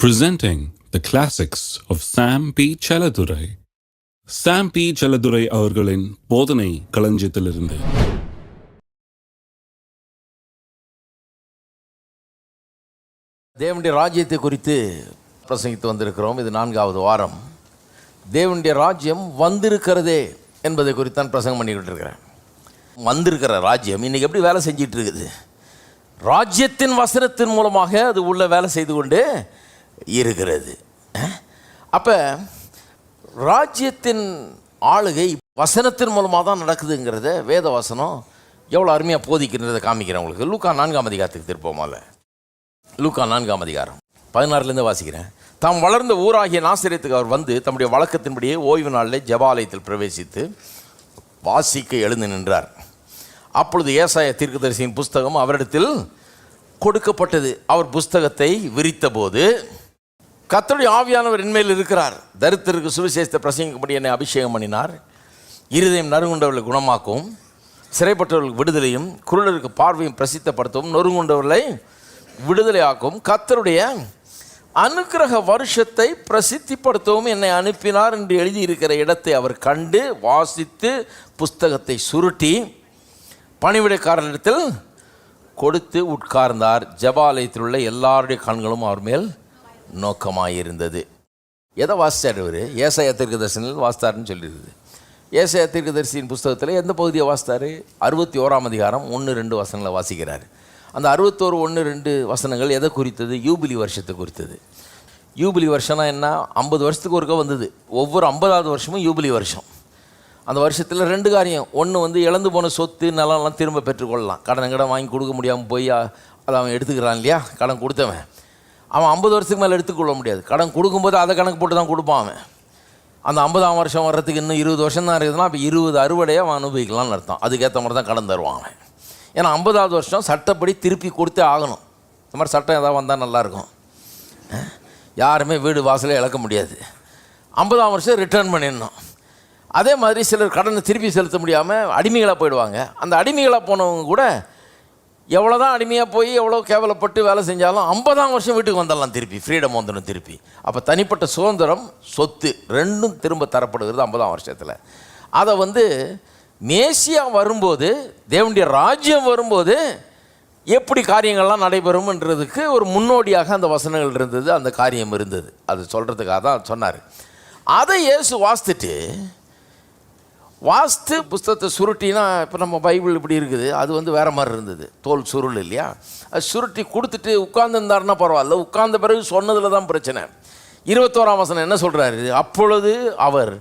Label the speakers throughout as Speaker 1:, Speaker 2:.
Speaker 1: Presenting the classics of Sam P. Chaladurai. Sam P. Chaladurai அவர்களின் போதனை களஞ்சியத்திலிருந்து.
Speaker 2: தேவனுடைய ராஜ்யத்தை குறித்து பிரசங்கித்து வந்திருக்கிறோம். இது 4வது வாரம். தேவனுடைய ராஜ்யம் வந்திருக்கிறதே என்பதை குறித்து தான் பிரசங்கம் பண்ணிக்கிட்டு இருக்கிறேன். வந்திருக்கிற ராஜ்யம் இன்றைக்கி எப்படி வேலை செஞ்சிட்டு இருக்குது? ராஜ்யத்தின் வசனத்தின் மூலமாக அது உள்ள வேலை செய்து கொண்டு இருக்கிறது. அப்போ ராஜ்யத்தின் ஆளுகை வசனத்தின் மூலமாக தான் நடக்குதுங்கிறத வேத வசனம் எவ்வளோ அருமையாக போதிக்கிறதை காமிக்கிறேன் உங்களுக்கு. லூக்கா 4ஆம் அதிகாரத்துக்கு திருப்போமால. லூக்கா 4ஆம் அதிகாரம் 16லேருந்து வாசிக்கிறேன். தாம் வளர்ந்த ஊராகிய நாசரேத்துக்கு அவர் வந்து தம்முடைய வழக்கத்தின்படியே ஓய்வு நாளில் ஜெபாலயத்தில் பிரவேசித்து வாசிக்க எழுந்து நின்றார். அப்பொழுது ஏசாயா தீர்க்கதரிசியின் புஸ்தகம் அவரிடத்தில் கொடுக்கப்பட்டது. அவர் புஸ்தகத்தை விரித்தபோது, கர்த்தருடைய ஆவியானவர் என்மேல் இருக்கிறார், தரித்திரருக்கு சுவிசேஷத்தை பிரசங்கிக்கும்படி என்னை அபிஷேகம் பண்ணினார். இருதயம் நறுங்குண்டவர்களை குணமாக்கும், சிறைப்பட்டவர்களுக்கு விடுதலையும், குருடருக்கு பார்வையும் பிரசித்தப்படுத்தவும், நொறுங்குண்டவர்களை விடுதலையாக்கும், கர்த்தருடைய அனுக்கிரக வருஷத்தை பிரசித்திப்படுத்தவும் என்னை அனுப்பினார் என்று எழுதியிருக்கிற இடத்தை அவர் கண்டு வாசித்து புஸ்தகத்தை சுருட்டி பணிவிடைக்காரரிடத்தில் கொடுத்து உட்கார்ந்தார். ஜெபாலயத்தில் உள்ள எல்லாருடைய கண்களும் அவர் மேல் நோக்கமாயிருந்தது. எதை வாசித்தார் அவர்? ஏசாயா தீர்க்கதரிசியில் வாசித்தார்னு சொல்லியிருக்குது. ஏசாயா தீர்க்கதரிசியின் புஸ்தகத்தில் எந்த பகுதியை வாசித்தார்? 61ஆம் அதிகாரம் 1-2 வசனங்களை வாசிக்கிறார். அந்த 61-1-2 வசனங்கள் எதை குறித்தது? யூபிலி வருஷத்தை குறித்தது. யூபிலி வருஷம்னா என்ன? 50 வருஷத்துக்கு ஒருக்க வந்தது. ஒவ்வொரு 50வது வருஷமும் யூபிலி வருஷம். அந்த வருஷத்தில் 2 காரியம். ஒன்று இழந்து போன சொத்து நிலம்லாம் திரும்ப பெற்றுக்கொள்ளலாம். கடன் வாங்கி கொடுக்க முடியாமல் போய் அதை அவன் எடுத்துக்கிறான் இல்லையா? கடன் கொடுத்தவன் அவன் 50 வருஷத்துக்கு மேலே எடுத்துக்கொள்ள முடியாது. கடன் கொடுக்கும்போது அதை கணக்கு போட்டு தான் கொடுப்பான் அவன். அந்த 50ஆம் வருஷம் வர்றதுக்கு இன்னும் 20 வருஷம் தான் இருக்குதுன்னா அப்போ 20 அறுவடையை அவன் அனுபவிக்கலாம்னு அர்த்தம். அதுக்கேற்ற மாதிரி தான் கடன் தருவான் அவன். ஏன்னா 50வது வருஷம் சட்டப்படி திருப்பி கொடுத்தே ஆகணும். இந்த மாதிரி சட்டம் ஏதாவது வந்தால் நல்லாயிருக்கும். யாருமே வீடு வாசலே இழக்க முடியாது. 50ஆம் வருஷம் ரிட்டர்ன் பண்ணிடணும். அதே மாதிரி சிலர் கடனை திருப்பி செலுத்த முடியாமல் அடிமைகளாக போயிடுவாங்க. அந்த அடிமைகளாக போனவங்க கூட எவ்வளோ தான் அடிமையாக போய் எவ்வளோ கேவலப்பட்டு வேலை செஞ்சாலும் 50ஆம் வருஷம் வீட்டுக்கு வந்துடலாம், திருப்பி ஃப்ரீடம் வந்துடும் திருப்பி. அப்போ தனிப்பட்ட சுதந்திரம், சொத்து ரெண்டும் திரும்ப தரப்படுகிறது 50ஆம் வருஷத்தில். அதை மேசியா வரும்போது, தேவனுடைய ராஜ்யம் வரும்போது எப்படி காரியங்கள்லாம் நடைபெறும்ன்றதுக்கு ஒரு முன்னோடியாக அந்த வசனங்கள் இருந்தது, அந்த காரியம் இருந்தது. அது சொல்கிறதுக்காக தான் சொன்னார். அதை இயேசு வாஸ்து புஸ்தகத்தை சுருட்டினா, இப்போ நம்ம பைபிள் இப்படி இருக்குது, அது வேறு மாதிரி இருந்தது, தோல் சுருள் இல்லையா? அது சுருட்டி கொடுத்துட்டு உட்கார்ந்துருந்தாருன்னா பரவாயில்ல, உட்கார்ந்த பிறகு சொன்னதில் தான் பிரச்சனை. 21ஆம் வசனம் என்ன சொல்கிறாரு? அப்பொழுது அவர்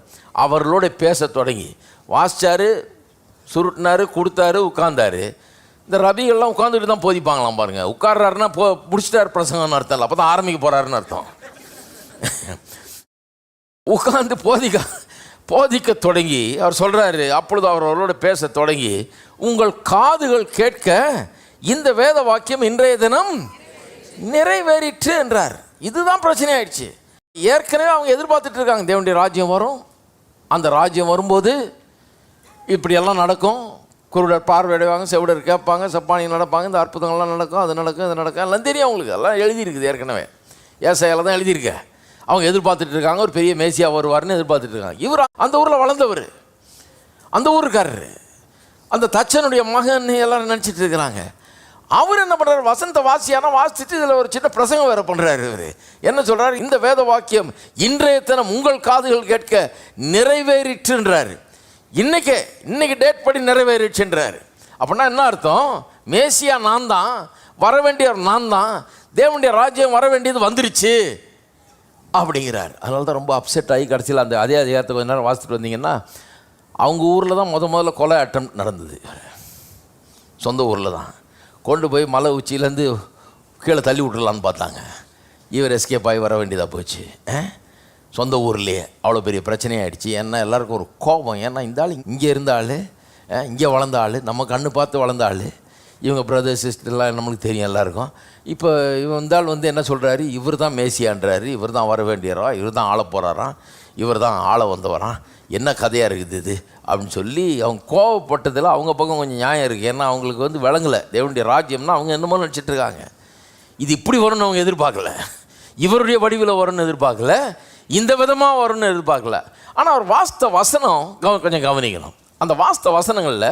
Speaker 2: அவர்களோட பேச தொடங்கி வாசித்தார், சுருட்டினார், கொடுத்தாரு, உட்கார்ந்தார். இந்த ரபிகள்லாம் உட்காந்துட்டு தான் போதிப்பாங்களாம் பாருங்கள். உட்கார்றாருன்னா முடிச்சிட்டார் பிரசங்கம்னு அர்த்தம் இல்லை, அப்போ தான் ஆரம்பிக்க போகிறாருன்னு அர்த்தம். உட்காந்து போதிக்க தொடங்கி அவர் சொல்கிறாரு, அப்பொழுது அவர் அவரோட பேச தொடங்கி, உங்கள் காதுகள் கேட்க இந்த வேத வாக்கியம் இன்றைய தினம் நிறைவேறிற்று என்றார். இதுதான் பிரச்சனை ஆயிடுச்சு. ஏற்கனவே அவங்க எதிர்பார்த்துட்டு இருக்காங்க தேவனுடைய ராஜ்யம் வரும், அந்த ராஜ்யம் வரும்போது இப்படியெல்லாம் நடக்கும், குருடர் பார்வையடைவாங்க, செவிடர் கேட்பாங்க, சப்பானி நடப்பாங்க, இந்த அற்புதங்கள்லாம் நடக்கும், அது நடக்கும், இது நடக்கும், எல்லாம் தெரியும் அவங்களுக்கு. எல்லாம் எழுதியிருக்குது ஏற்கனவே, ஏசாயால தான் எழுதியிருக்க. அவங்க எதிர்பார்த்துட்டு இருக்காங்க ஒரு பெரிய மேசியா வருவார்னு எதிர்பார்த்துட்டு இருக்காங்க. இவர் அந்த ஊரில் வளர்ந்தவர், அந்த ஊருக்காரரு, அந்த தச்சனுடைய மகன் எல்லாரும் நினச்சிட்டு இருக்கிறாங்க. அவர் என்ன பண்ணுறாரு? வசந்த வாசியான வாசிச்சுட்டு இதில் ஒரு சின்ன பிரசங்கம் வேறு பண்ணுறாரு. இவர் என்ன சொல்கிறார்? இந்த வேத வாக்கியம் இன்றைய தினம் உங்கள் காதுகள் கேட்க நிறைவேறிற்றுன்றாரு. இன்னைக்கு டேட் படி நிறைவேறிச்சுன்றாரு. அப்படின்னா என்ன அர்த்தம்? மேசியா நான் தான், வர வேண்டியவர் நான் தான், தேவனுடைய ராஜ்யம் வர வேண்டியது வந்துருச்சு அப்படிங்கிறார். அதனால தான் ரொம்ப அப்செட் ஆகி கடைசியில் அதே அதிகாரத்தை கொஞ்ச நேரம் வாசித்துட்டு வந்தீங்கன்னா, அவங்க ஊரில் தான் முதல்ல கொலை அட்டம் நடந்தது. சொந்த ஊரில் தான் கொண்டு போய் மலை உச்சியிலேருந்து கீழே தள்ளி விட்டுடலான்னு பார்த்தாங்க. இவர் எஸ்கேப் ஆகி வர வேண்டியதாக போச்சு. சொந்த ஊர்லேயே அவ்வளோ பெரிய பிரச்சனையாகிடுச்சு. ஏன்னா எல்லாருக்கும் ஒரு கோபம். ஏன்னா இந்த ஆள் இங்கே இருந்த ஆள், இங்கே வளர்ந்த ஆள், நம்ம கண்ணு பார்த்து வளர்ந்த ஆள், இவங்க பிரதர் சிஸ்டர்லாம் நம்மளுக்கு தெரியும் எல்லாருக்கும். இப்போ இந்த ஆள் என்ன சொல்கிறாரு? இவர் தான் மேசியான்றாரு, இவர் தான் வர வேண்டியரா, இவர் தான் ஆள போகிறாராம், இவர் தான் ஆள வந்தவரான், என்ன கதையாக இருக்குது இது அப்படின்னு சொல்லி அவங்க கோவப்பட்டதில் அவங்க பக்கம் கொஞ்சம் நியாயம் இருக்குது. ஏன்னா அவங்களுக்கு விளங்கலை தேவனுடைய ராஜ்யம்னா அவங்க என்னமோ நினச்சிட்டு இருக்காங்க. இது இப்படி வரும்னு அவங்க எதிர்பார்க்கல. இவருடைய வடிவில் வரும்னு எதிர்பார்க்கல, இந்த விதமாக வரும்னு எதிர்பார்க்கல. ஆனால் அவர் வாஸ்த வசனம் கொஞ்சம் கவனிக்கணும். அந்த வாஸ்த வசனங்களில்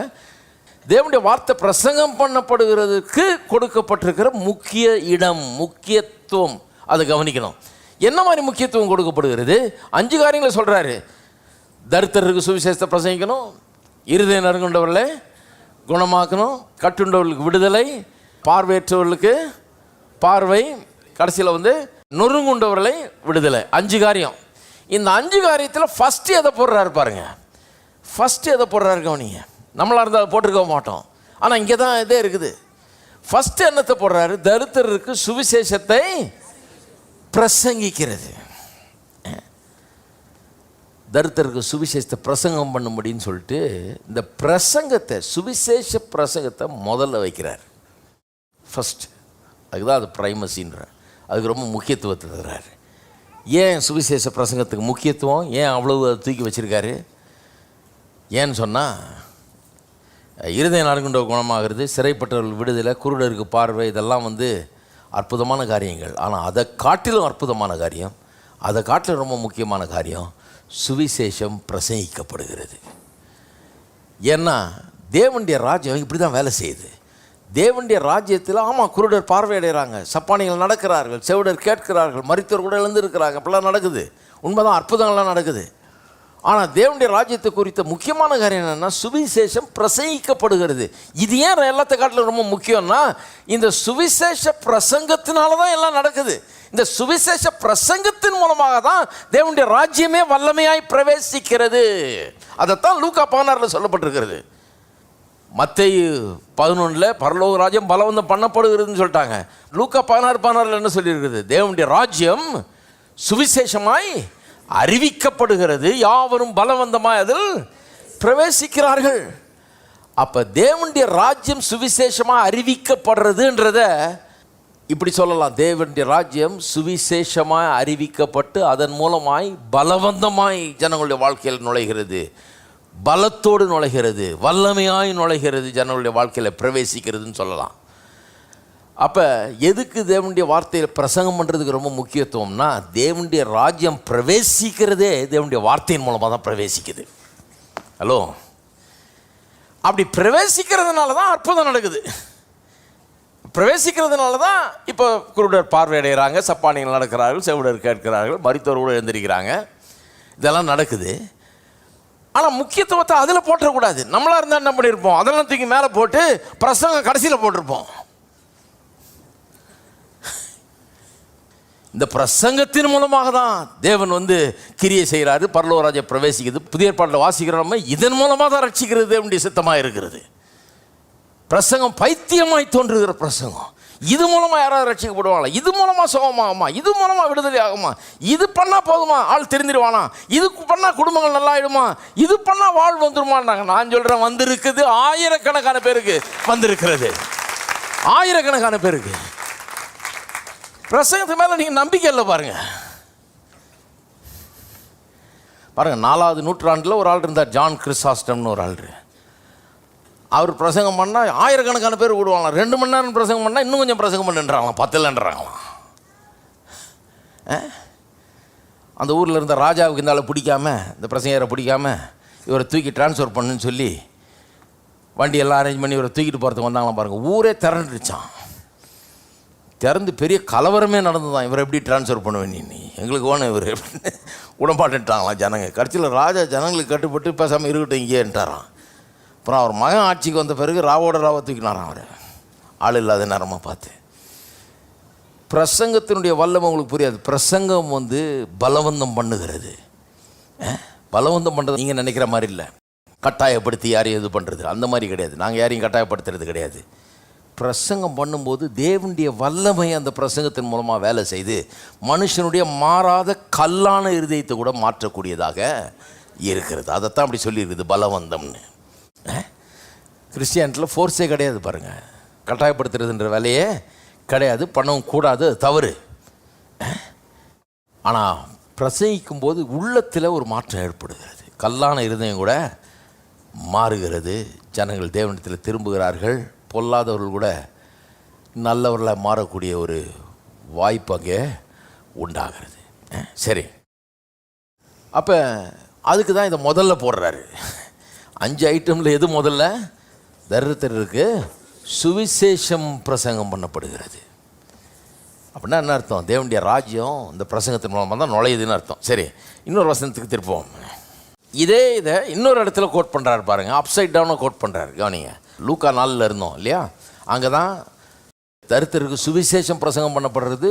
Speaker 2: தேவனுடைய வார்த்தை பிரசங்கம் பண்ணப்படுகிறதுக்கு கொடுக்கப்பட்டிருக்கிற முக்கிய இடம், முக்கியத்துவம், அதை கவனிக்கணும். என்ன மாதிரி முக்கியத்துவம் கொடுக்கப்படுகிறது? 5 காரியங்களை சொல்கிறாரு. தரித்திரருக்கு சுவிசேஷத்தை பிரசங்கிக்கணும், இருதய நறுங்குண்டவர்களை குணமாக்கணும், கட்டுண்டவர்களுக்கு விடுதலை, பார்வையற்றவர்களுக்கு பார்வை, கடைசியில் நொறுங்குண்டவர்களை விடுதலை. 5 காரியம். இந்த 5 காரியத்தில் ஃபஸ்ட்டு எதை போடுறாரு பாருங்க. ஃபஸ்ட்டு எதை போடுறாரு கவனிங்க. நம்மளாக இருந்தால் அதை போட்டிருக்க மாட்டோம், ஆனால் இங்கே தான் இதே இருக்குது. ஃபஸ்ட்டு என்னத்தை போடுறாரு? தரித்திரருக்கு சுவிசேஷத்தை பிரசங்கிக்கிறது. தரித்திரருக்கு சுவிசேஷத்தை பிரசங்கம் பண்ணும்படின்னு சொல்லிட்டு இந்த பிரசங்கத்தை, சுவிசேஷ பிரசங்கத்தை முதல்ல வைக்கிறார். ஃபஸ்ட் அதுதான் அது பிரைமசின்ற, அதுக்கு ரொம்ப முக்கியத்துவத்தை தர்றாரு. ஏன் சுவிசேஷ பிரசங்கத்துக்கு முக்கியத்துவம், ஏன் அவ்வளவு தூக்கி வச்சுருக்காரு? ஏன்னு சொன்னால், இருதய நறுங்குண்ட குணமாகிறது, சிறைப்பட்டவர்கள் விடுதலை, குருடருக்கு பார்வை, இதெல்லாம் அற்புதமான காரியங்கள். ஆனால் அதை காட்டிலும் அற்புதமான காரியம், அதை காட்டிலும் ரொம்ப முக்கியமான காரியம், சுவிசேஷம் பிரசங்கிக்கப்படுகிறது. ஏன்னா தேவனுடைய ராஜ்யம் இப்படி தான் வேலை செய்யுது. தேவனுடைய ராஜ்யத்தில் ஆமாம், குருடர் பார்வையடைகிறாங்க, சப்பானிகள் நடக்கிறார்கள், செவிடர் கேட்கிறார்கள், மரித்தோர் கூட எழுந்திருக்கிறாங்க, அப்படிலாம் நடக்குது. உண்மைதான், அற்புதங்கள்லாம் நடக்குது. ஆனால் தேவனுடைய ராஜ்யத்தை குறித்த முக்கியமான காரியம் என்னென்னா, சுவிசேஷம் பிரசங்கிக்கப்படுகிறது. இது ஏன் எல்லாத்தை காட்டிலும் ரொம்ப முக்கியம்னா, இந்த சுவிசேஷ பிரசங்கத்தினால தான் எல்லாம் நடக்குது. இந்த சுவிசேஷ பிரசங்கத்தின் மூலமாக தான் தேவனுடைய ராஜ்யமே வல்லமையாய் பிரவேசிக்கிறது. அதைத்தான் லூக்கா 16 சொல்லப்பட்டிருக்கிறது. மத்தேயு 11 பரலோக ராஜ்யம் பலவந்தம் பண்ணப்படுகிறதுன்னு சொல்லிட்டாங்க. லூக்கா 16 என்ன சொல்லியிருக்கிறது? தேவனுடைய ராஜ்யம் சுவிசேஷமாய் அறிவிக்கப்படுகிறது, யாவரும் பலவந்தமாய் அதில் பிரவேசிக்கிறார்கள். அப்போ தேவனுடைய ராஜ்யம் சுவிசேஷமாக அறிவிக்கப்படுறதுன்றத இப்படி சொல்லலாம். தேவனுடைய ராஜ்யம் சுவிசேஷமாய் அறிவிக்கப்பட்டு அதன் மூலமாய் பலவந்தமாய் ஜனங்களுடைய வாழ்க்கையில் நுழைகிறது, பலத்தோடு நுழைகிறது, வல்லமையாய் நுழைகிறது, ஜனங்களுடைய வாழ்க்கையில் பிரவேசிக்கிறதுன்னு சொல்லலாம். அப்போ எதுக்கு தேவனுடைய வார்த்தையில் பிரசங்கம் பண்ணுறதுக்கு ரொம்ப முக்கியத்துவம்னா, தேவனுடைய ராஜ்யம் பிரவேசிக்கிறதே தேவனுடைய வார்த்தையின் மூலமாக தான் பிரவேசிக்குது. ஹலோ, அப்படி பிரவேசிக்கிறதுனால தான் அற்புதம் நடக்குது. பிரவேசிக்கிறதுனால தான் இப்போ குருடர் பார்வையடைகிறாங்க, சப்பானிகள் நடக்கிறார்கள், செவிடர் கேட்கிறார்கள், மரித்தோர் கூட எழுந்திருக்கிறாங்க, இதெல்லாம் நடக்குது. ஆனால் முக்கியத்துவத்தை அதில் போட்டக்கூடாது. நம்மளாக இருந்தால் என்ன பண்ணியிருப்போம்? அதெல்லாம் தூக்கி மேலே போட்டு பிரசங்கம் கடைசியில் போட்டிருப்போம். இந்த பிரசங்கத்தின் மூலமாக தான் தேவன் கிரியை செய்கிறாரு, பரலோக ராஜ்யம் பிரவேசிக்குது. புதிய ஏற்பாட்டில் வாசிக்கிற நம்ம இதன் மூலமாக தான் ரட்சிக்கிறது தேவனுடைய சித்தமாக இருக்கிறது. பிரசங்கம் பைத்தியமாய் தோன்றுகிற பிரசங்கம், இது மூலமாக யாராவது ரட்சிக்கப்படுவாங்களா? இது மூலமாக சுகமாகுமா? இது மூலமாக விடுதலை ஆகுமா? இது பண்ணால் போதுமா ஆள் தெரிஞ்சிருவானா? இது பண்ணால் குடும்பங்கள் நல்லா ஆயிடுமா? இது பண்ணால் வாழ் வந்துருமான்னாங்க. நான் சொல்கிறேன், வந்திருக்குது. ஆயிரக்கணக்கான பேருக்கு வந்திருக்கிறது, ஆயிரக்கணக்கான பேருக்கு. பிரசங்கத்துக்கு மேலே நீங்கள் நம்பிக்கை இல்லை பாருங்கள். 4வது நூற்றாண்டில் ஒரு ஆள் இருந்தார், ஜான் கிறிஸ்டாஸ்டம்னு ஒரு ஆள். அவர் பிரசங்கம் பண்ணால் ஆயிரக்கணக்கான பேர் விடுவாங்களாம். 2 மணி நேரம் பிரசங்கம் பண்ணால் இன்னும் கொஞ்சம் பிரசங்கம் பண்ணுன்றாங்களாம், 10 அந்த ஊரில் இருந்த ராஜாவுக்கு இந்த ஆளை பிடிக்காம, இந்த பிரசங்கரை பிடிக்காம இவரை தூக்கி டிரான்ஸ்ஃபர் பண்ணுன்னு சொல்லி வண்டியெல்லாம் அரேஞ்ச் பண்ணி இவரை தூக்கிட்டு போகிறதுக்கு வந்தாங்களாம் பாருங்கள். ஊரே திரண்டுச்சான். திறந்து பெரிய கலவரமே நடந்துதான். இவரை எப்படி டிரான்ஸ்ஃபர் பண்ணுவேன் நீ, எங்களுக்கு வேணும் இவர் எப்படின்னு உடம்பாட்டுட்டாங்களாம் ஜனங்க. கடைசியில் ராஜா ஜனங்களுக்கு கட்டுப்பட்டு பேசாமல் இருக்கட்டும் இங்கேன்ட்டாரான். அப்புறம் அவர் மகன் ஆட்சிக்கு வந்த பிறகு ராவோட ராவை தூக்கினாராம் அவர், ஆள் இல்லாத நேரமாக பார்த்து. பிரசங்கத்தினுடைய வல்லமை உங்களுக்கு புரியாது. பிரசங்கம் பலவந்தம் பண்ணுகிறது. பலவந்தம் பண்ணுறது நீங்கள் நினைக்கிற மாதிரி இல்லை, கட்டாயப்படுத்தி யாரையும் இது பண்ணுறது அந்த மாதிரி கிடையாது. நாங்கள் யாரையும் கட்டாயப்படுத்துறது கிடையாது. பிரசங்கம் பண்ணும்போது தேவனுடைய வல்லமை அந்த பிரசங்கத்தின் மூலமாக வேலை செய்து மனுஷனுடைய மாறாத கல்லான இருதயத்தை கூட மாற்றக்கூடியதாக இருக்கிறது. அதைத்தான் அப்படி சொல்லியிருக்குது பலவந்தம்னு. கிறிஸ்டியானிட்டியில் ஃபோர்ஸே கிடையாது பாருங்கள், கட்டாயப்படுத்துறதுன்ற வேலையே கிடையாது, பண்ணவும் கூடாது, அது தவறு. ஆனால் பிரசங்கிக்கும் போது உள்ளத்தில் ஒரு மாற்றம் ஏற்படுகிறது, கல்லான இருதயம் கூட மாறுகிறது, ஜனங்கள் தேவனிடத்தில் திரும்புகிறார்கள், பொல்லாதவர்கள் கூட நல்லவர்களாக மாறக்கூடிய ஒரு வாய்ப்பு அங்கே உண்டாகிறது. சரி, அப்போ அதுக்கு தான் இதை முதல்ல போடுறாரு. 5 ஐட்டமில் எது முதல்ல? தரித்திரருக்கு சுவிசேஷம் பிரசங்கம் பண்ணப்படுகிறது. அப்படின்னா என்ன அர்த்தம்? தேவனுடைய ராஜ்யம் இந்த பிரசங்கத்தின் மூலமாக தான் நுழையுதுன்னு அர்த்தம். சரி, இன்னொரு வசனத்துக்கு திருப்போம். இதை இன்னொரு இடத்துல கோட் பண்ணுறாரு பாருங்க, அப்சைட் டவுனாக கோட் பண்ணுறாரு. கவனிங்க, லூக்கா 4 இருந்தோம் இல்லையா? அங்கே தான் தரித்திரருக்கு சுவிசேஷம் பிரசங்கம் பண்ணப்படுறது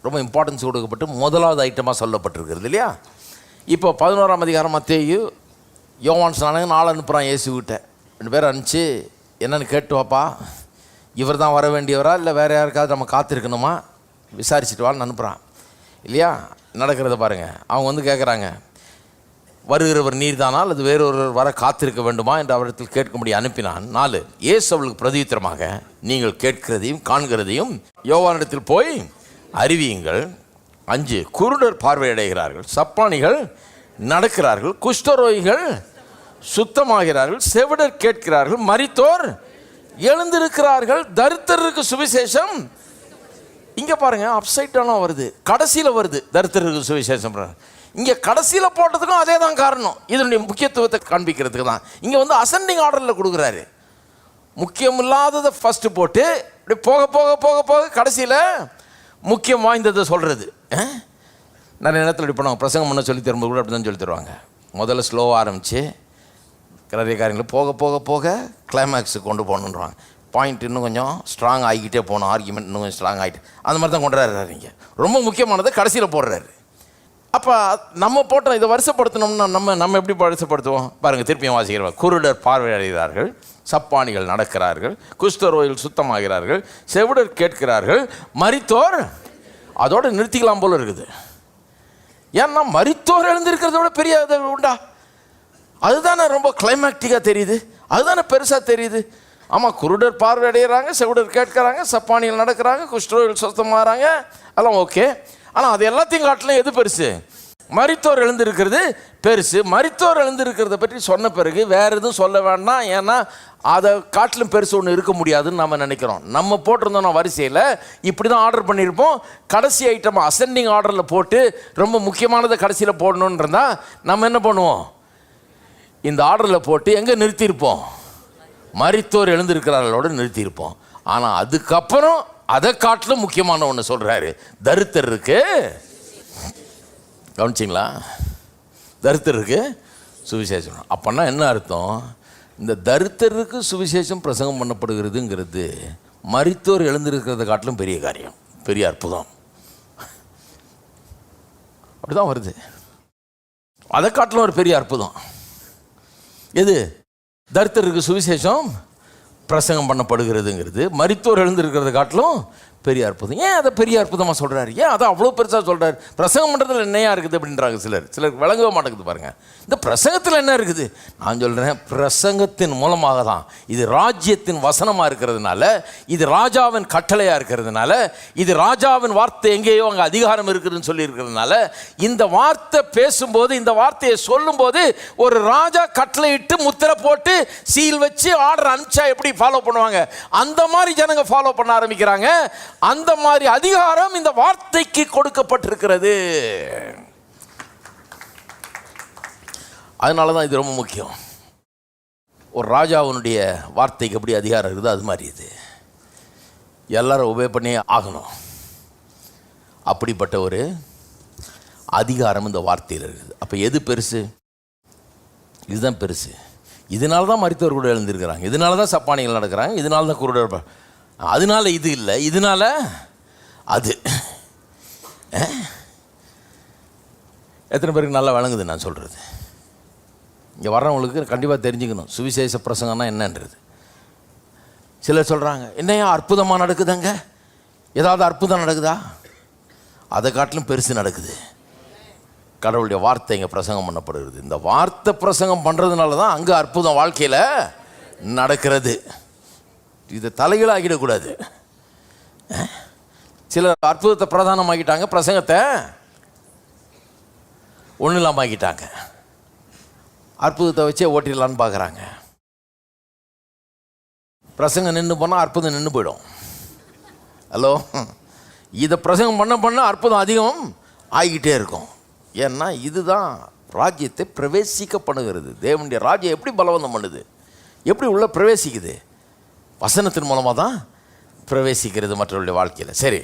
Speaker 2: ரொம்ப இம்பார்ட்டன்ஸ் கொடுக்கப்பட்டு முதலாவது ஐட்டமாக சொல்லப்பட்டிருக்கிறது இல்லையா? இப்போ 11ஆம் அதிகாரம் மத்தேயு யோவான் ஸ்நானகன் 4 அனுப்புகிறான் இயேசுகிட்ட. 2 பேர் அனுப்பிச்சு என்னென்னு கேட்டு வாப்பா, இவர் தான் வர வேண்டியவரா இல்லை வேறு யாருக்காவது நம்ம காத்திருக்கணுமா விசாரிச்சுட்டு வான்னு அனுப்புகிறான் இல்லையா? நடக்கிறத பாருங்கள். அவங்க வந்து கேட்குறாங்க, வருகிறவர் நீர் தானா அல்லது வேறொருவர் வர காத்திருக்க வேண்டுமா என்று அவரிடத்தில் கேட்கும்படி அனுப்பினான். 4, இயேசு அவளுக்கு பிரதியுத்தரமாக, நீங்கள் கேட்கிறதையும் காண்கிறதையும் யோவானிடத்தில் போய் அறிவியுங்கள். 5, குருடர் பார்வையடைகிறார்கள், சப்பானிகள் நடக்கிறார்கள், குஷ்டரோகிகள் சுத்தமாகிறார்கள், செவிடர் கேட்கிறார்கள், மரித்தோர் எழுந்திருக்கிறார்கள், தரித்திரருக்கு சுவிசேஷம். இங்கே பாருங்க, அப்சைட் டவுனாக வருது, கடைசியில் வருது தரித்திரருக்கு சுவிசேஷம். இங்கே கடைசியில் போட்டதுக்கும் அதே தான் காரணம், இதனுடைய முக்கியத்துவத்தை காண்பிக்கிறதுக்கு தான். இங்கே வந்து அசெண்டிங் ஆர்டரில் கொடுக்குறாரு. முக்கியம் இல்லாததை ஃபஸ்ட்டு போட்டு இப்படி போக போக போக போக கடைசியில் முக்கியம் வாய்ந்ததை சொல்கிறது. நிறைய நேரத்தில் இப்படி பண்ணுவாங்க, பிரசங்கம் பண்ண சொல்லி தரும்போது கூட அப்படி தான் சொல்லி தருவாங்க. முதல்ல ஸ்லோவாக ஆரம்பித்து நிறைய காரியங்கள் போக போக போக கிளைமேக்ஸுக்கு கொண்டு போகணுன்றாங்க. பாயிண்ட் இன்னும் கொஞ்சம் ஸ்ட்ராங் ஆகிக்கிட்டே போகணும், ஆர்கியூமெண்ட் இன்னும் கொஞ்சம் ஸ்ட்ராங் ஆகிட்டு அந்த மாதிரி தான் கொண்டு வர்றாரு. இங்கே ரொம்ப முக்கியமானதை கடைசியில் போடுறாரு. அப்போ நம்ம போட்டோம் இதை வருஷப்படுத்தணும்னா நம்ம எப்படி வருஷப்படுத்துவோம் பாருங்கள். திருப்பியும் வாசிக்கிறோம். குருடர் பார்வையடைகிறார்கள், சப்பானிகள் நடக்கிறார்கள், குஷ்டரோகிகள் சுத்தமாகிறார்கள், செவிடர் கேட்கிறார்கள், மரித்தோர். அதோடு நிறுத்திக்கலாம் போல இருக்குது. ஏன்னா மரித்தோர் எழுந்திருக்கிறத விட பெரிய உண்டா? அதுதானே ரொம்ப கிளைமேக்டிக்காக தெரியுது, அதுதானே பெருசாக தெரியுது. ஆமாம், குருடர் பார்வையடைகிறாங்க, செவிடர் கேட்கிறாங்க, சப்பானிகள் நடக்கிறாங்க, குஷ்டரோகிகள் சுத்தமாகறாங்க, அதெல்லாம் ஓகே. ஆனால் அது எல்லாத்தையும் காட்டிலும் எது பெருசு? மரித்தோர் எழுந்திருக்கிறது பெருசு. மரித்தோர் எழுந்திருக்கிறத பற்றி சொன்ன பிறகு வேறு எதுவும் சொல்ல வேண்டாம், ஏன்னா அதை காட்டிலும் பெருசு ஒன்று இருக்க முடியாதுன்னு நம்ம நினைக்கிறோம். நம்ம போட்டிருந்தோம்னா வரிசையில் இப்படி தான் ஆர்டர் பண்ணியிருப்போம். கடைசி ஐட்டம் அசெண்டிங் ஆர்டரில் போட்டு ரொம்ப முக்கியமானதை கடைசியில் போடணுன்னு இருந்தால் நம்ம என்ன பண்ணுவோம்? இந்த ஆர்டரில் போட்டு எங்கே நிறுத்தியிருப்போம்? மரித்தோர் எழுந்திருக்கிறார்களோடு நிறுத்தியிருப்போம். ஆனால் அதுக்கப்புறம் அதை காட்டிலும் முக்கியமான ஒன்று சொல்கிறாரு, தரித்திரருக்கு. கவனிச்சிங்களா? தரித்திரருக்கு சுவிசேஷம். அப்போன்னா என்ன அர்த்தம்? இந்த தரித்திரருக்கு சுவிசேஷம் பிரசங்கம் பண்ணப்படுகிறதுங்கிறது மரித்தோர் எழுந்திருக்கிறத காட்டிலும் பெரிய காரியம், பெரிய அற்புதம். அப்படிதான் வருது. அதை காட்டிலும் ஒரு பெரிய அற்புதம் எது? தரித்திரருக்கு சுவிசேஷம் பிரசங்கம் பண்ணப்படுகிறதுங்கிறது மரித்தோர் எழுந்திருக்கிறத காட்டிலும் பெரிய அற்புதம். ஏன் அதை பெரிய அற்புதமாக சொல்கிறாரு? ஏன் அதை அவ்வளோ பெருசாக சொல்கிறார்? பிரசங்கம் பண்ணுறதுல என்னையா இருக்குது அப்படின்றாங்க சிலருக்கு விளங்கவே மாட்டேங்குது. பாருங்கள், இந்த பிரசங்கத்தில் என்ன இருக்குது? நான் சொல்கிறேன், பிரசங்கத்தின் மூலமாக தான். இது ராஜ்யத்தின் வசனமாக இருக்கிறதுனால, இது ராஜாவின் கட்டளையாக இருக்கிறதுனால, இது ராஜாவின் வார்த்தை எங்கேயோ அங்கே அதிகாரம் இருக்குதுன்னு சொல்லி இருக்கிறதுனால, இந்த வார்த்தை பேசும்போது, இந்த வார்த்தையை சொல்லும்போது ஒரு ராஜா கட்டளையிட்டு முத்திரை போட்டு சீல் வச்சு ஆர்டர் அனுப்பிச்சா எப்படி ஃபாலோ பண்ணுவாங்க, அந்த மாதிரி ஜனங்க ஃபாலோ பண்ண ஆரம்பிக்கிறாங்க. அந்த மாதிரி அதிகாரம் இந்த வார்த்தைக்கு கொடுக்கப்பட்டிருக்கிறது. அதனால தான் இது ரொம்ப முக்கியம். ஒரு ராஜாவினுடைய வார்த்தைக்கு எப்படி அதிகாரம் இருக்குதோ அது மாதிரி இது எல்லாரும் உபயோக பண்ணி ஆகணும். அப்படிப்பட்ட ஒரு அதிகாரம் இந்த வார்த்தையில் இருக்குது. அப்போ எது பெருசு? இதுதான் பெருசு. இதனால தான் மரித்தோர் கூட எழுந்திருக்கிறாங்க, இதனால தான் சப்பானிகள் நடக்கிறாங்க, இதனால தான் குருடர். அதனால இது இல்லை, இதனால அது. எத்தனை பேருக்கு நல்லா வழங்குது நான் சொல்கிறது? இங்கே வர்றவங்களுக்கு கண்டிப்பாக தெரிஞ்சுக்கணும் சுவிசேஷ பிரசங்கம்னா என்னன்றது. சிலர் சொல்கிறாங்க, என்னையா அற்புதமாக நடக்குதுங்க, ஏதாவது அற்புதம் நடக்குதா? அதை காட்டிலும் பெருசு நடக்குது. கடவுளுடைய வார்த்தை இங்கே பிரசங்கம் பண்ணப்படுகிறது. இந்த வார்த்தை பிரசங்கம் பண்ணுறதுனால தான் அங்கே அற்புதம் வாழ்க்கையில் நடக்கிறது. இதை தலைகீழாகிடக்கூடாது. சிலர் அற்புதத்தை பிரதானமாக்கிட்டாங்க, பிரசங்கத்தை ஒன்றும் இல்லாமல் ஆக்கிட்டாங்க. அற்புதத்தை வச்சே ஓட்டிடலான்னு பார்க்குறாங்க. பிரசங்கம் நின்று போனால் அற்புதம் நின்று போயிடும். ஹலோ, இதை பிரசங்கம் பண்ண அற்புதம் அதிகம் ஆகிக்கிட்டே இருக்கும். ஏன்னா இதுதான் ராஜ்யத்தை பிரவேசிக்க பண்ணுகிறது. தேவனுடைய ராஜ்யம் எப்படி பலவந்தம் பண்ணுது, எப்படி உள்ள பிரவேசிக்குது? வசனத்தின் மூலமாக தான் பிரவேசிக்கிறது மற்றவருடைய வாழ்க்கையில். சரி,